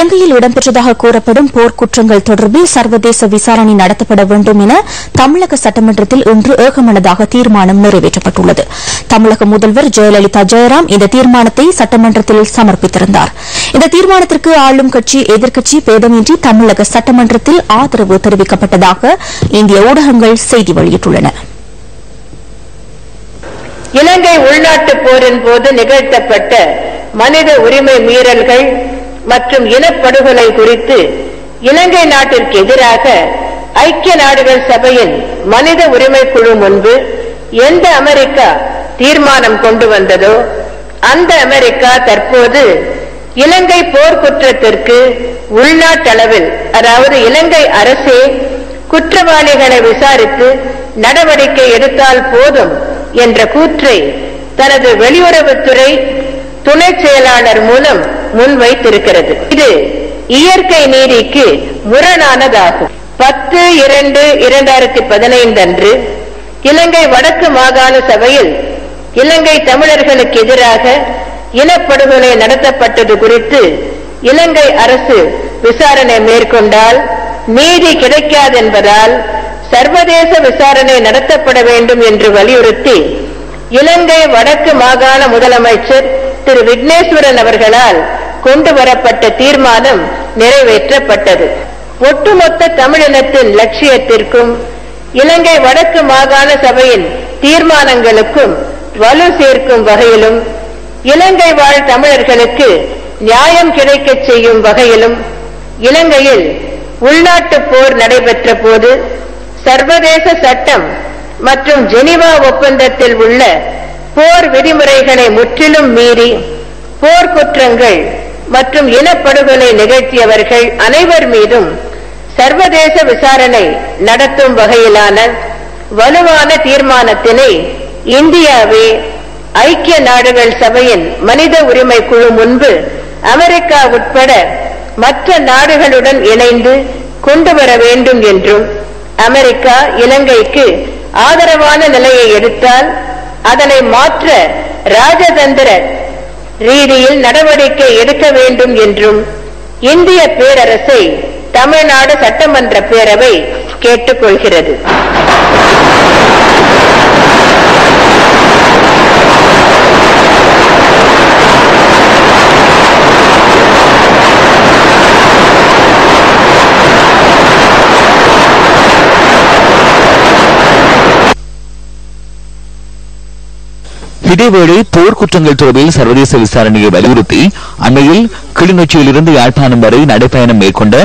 இலங்கையில் இடம்பெற்றதாக கூறப்படும் போர்க்குற்றங்கள் தொடர்பில் சர்வதேச விசாரணை நடத்தப்பட வேண்டும் என தமிழக சட்டமன்றத்தில் இன்று ஏகமனதாக தீர்மானம் நிறைவேற்றப்பட்டுள்ளது. தமிழக முதல்வர் ஜெயலலிதா ஜெயராம் இந்த தீர்மானத்தை சட்டமன்றத்தில் சமர்ப்பித்திருந்தார். இந்த தீர்மானத்திற்கு ஆளும் கட்சி எதிர்க்கட்சி பேதமின்றி தமிழக சட்டமன்றத்தில் ஆதரவு தெரிவிக்கப்பட்டதாக இந்திய ஊடகங்கள் செய்தி வெளியிட்டுள்ளன. இலங்கை உள்நாட்டு போரின் போது நிகழ்த்தப்பட்ட மனித உரிமை மீறல்கள் மற்றும் இனப்படுகொலை குறித்து இலங்கை நாட்டிற்கு எதிராக ஐக்கிய நாடுகள் சபையின் மனித உரிமை குழு முன்பு எந்த அமெரிக்கா தீர்மானம் கொண்டு வந்ததோ அந்த அமெரிக்கா தற்போது இலங்கை போர்க்குற்றத்திற்கு உள்நாட்டளவில், அதாவது இலங்கை அரசே குற்றவாளிகளை விசாரித்து நடவடிக்கை எடுத்தால் போதும் என்ற கூற்றை தனது வெளியுறவுத்துறை துணை செயலாளர் மூலம் முன்வைத்திருக்கிறது. இது இயற்கை நீதிக்கு முரணானதாகும். 10/2/2015 அன்று இலங்கை வடக்கு மாகாண சபையில் இலங்கை தமிழர்களுக்கு எதிராக இனப்படுகொலை நடத்தப்பட்டது குறித்து இலங்கை அரசு விசாரணை மேற்கொண்டால் நீதி கிடைக்காதென்பதால் சர்வதேச விசாரணை நடத்தப்பட வேண்டும் என்று வலியுறுத்தி இலங்கை வடக்கு மாகாண முதலமைச்சர் திரு விக்னேஸ்வரன் அவர்களால் கொண்டு வரப்பட்ட தீர்மானம் நிறைவேற்றப்பட்டது. ஒட்டுமொத்த தமிழினத்தின் லட்சியத்திற்கும் இலங்கை வடக்கு மாகாண சபையின் தீர்மானங்களுக்கும் வலு சேர்க்கும் வகையிலும் இலங்கை வாழ் தமிழர்களுக்கு நியாயம் கிடைக்கச் செய்யும் வகையிலும் இலங்கையில் உள்நாட்டு போர் நடைபெற்ற போது சர்வதேச சட்டம் மற்றும் ஜெனீவா ஒப்பந்தத்தில் உள்ள போர் விதிமுறைகளை முற்றிலும் மீறி போர்க்குற்றங்கள் மற்றும் இனப்படுகொலை நிகழ்த்தியவர்கள் அனைவர் மீதும் சர்வதேச விசாரணை நடத்தும் வகையிலான வலுவான தீர்மானத்தினை இந்தியாவே ஐக்கிய நாடுகள் சபையின் மனித உரிமை குழு முன்பு அமெரிக்கா உட்பட மற்ற நாடுகளுடன் இணைந்து கொண்டு வர வேண்டும் என்றும், அமெரிக்கா இலங்கைக்கு ஆதரவான நிலையை எடுத்தால் அதனை மாற்ற ராஜதந்திர ரீதியில் நடவடிக்கை எடுக்க வேண்டும் என்றும் இந்திய பேரரசை தமிழ்நாடு சட்டமன்ற பேரவை கேட்டுக்கொள்கிறது. இதேவேளை போர்க்குற்றங்கள் தொடர்பில் சர்வதேச விசாரணையை வலியுறுத்தி அண்மையில் கிளிநொச்சியிலிருந்து யாழ்ப்பாணம் வரை நடைபயணம் மேற்கொண்ட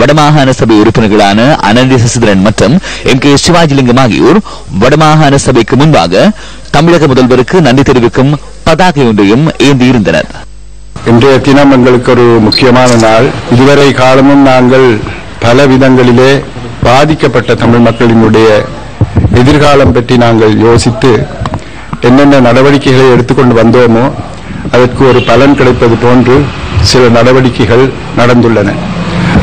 வடமாகாண சபை உறுப்பினர்களான அனந்தி சசிதரன் மற்றும் எம் கே சிவாஜிலிங்கம் ஆகியோர் வடமாகாண சபைக்கு முன்பாக தமிழக முதல்வருக்கு நன்றி தெரிவிக்கும் பதாகை ஒன்றையும் ஏந்தியிருந்தனர். இன்றைய தினம் எங்களுக்கு ஒரு முக்கியமான நாள். இதுவரை காலமும் நாங்கள் பல விதங்களிலே பாதிக்கப்பட்ட தமிழ் மக்களினுடைய எதிர்காலம் பற்றி நாங்கள் யோசித்து என்னென்ன நடவடிக்கைகளை எடுத்துக்கொண்டு வந்தோமோ அதற்கு ஒரு பலன் கிடைப்பது போன்று சில நடவடிக்கைகள் நடந்துள்ளன.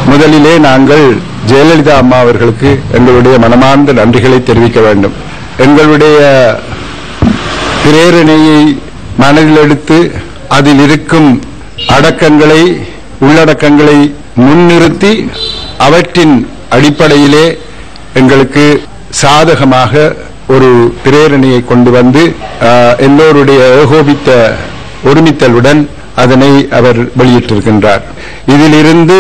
முதலிலே நாங்கள் ஜெயலலிதா அம்மா அவர்களுக்கு எங்களுடைய மனமார்ந்த நன்றிகளை தெரிவிக்க வேண்டும். எங்களுடைய பிரேரணையை மனதில் எடுத்து அதில் இருக்கும் உள்ளடக்கங்களை முன்னிறுத்தி அவற்றின் அடிப்படையிலே எங்களுக்கு சாதகமாக ஒரு பிரேரணையை கொண்டு வந்து எல்லோருடைய ஏகோபித்த ஒருமித்தலுடன் அதனை அவர் வெளியிட்டிருக்கின்றார். இதிலிருந்து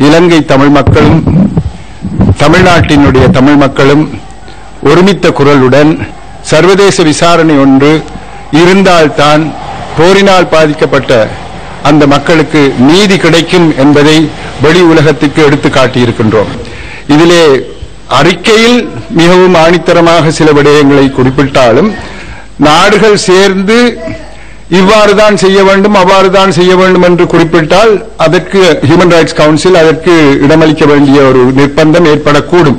இலங்கை தமிழ் மக்களும் தமிழ்நாட்டினுடைய தமிழ் மக்களும் ஒருமித்த குரலுடன் சர்வதேச விசாரணை ஒன்று இருந்தால்தான் போரினால் பாதிக்கப்பட்ட அந்த மக்களுக்கு நீதி கிடைக்கும் என்பதை வெளி உலகத்துக்கு எடுத்து காட்டியிருக்கின்றோம். இதிலே அறிக்கையில் மிகவும் ஆணித்தரமாக சில விடயங்களை குறிப்பிட்டாலும் நாடுகள் சேர்ந்து இவ்வாறுதான் செய்ய வேண்டும் அவ்வாறுதான் செய்ய வேண்டும் என்று குறிப்பிட்டால் அதற்கு ஹியூமன் ரைட்ஸ் கவுன்சில் அதற்கு இடமளிக்க வேண்டிய ஒரு நிர்பந்தம் ஏற்படக்கூடும்.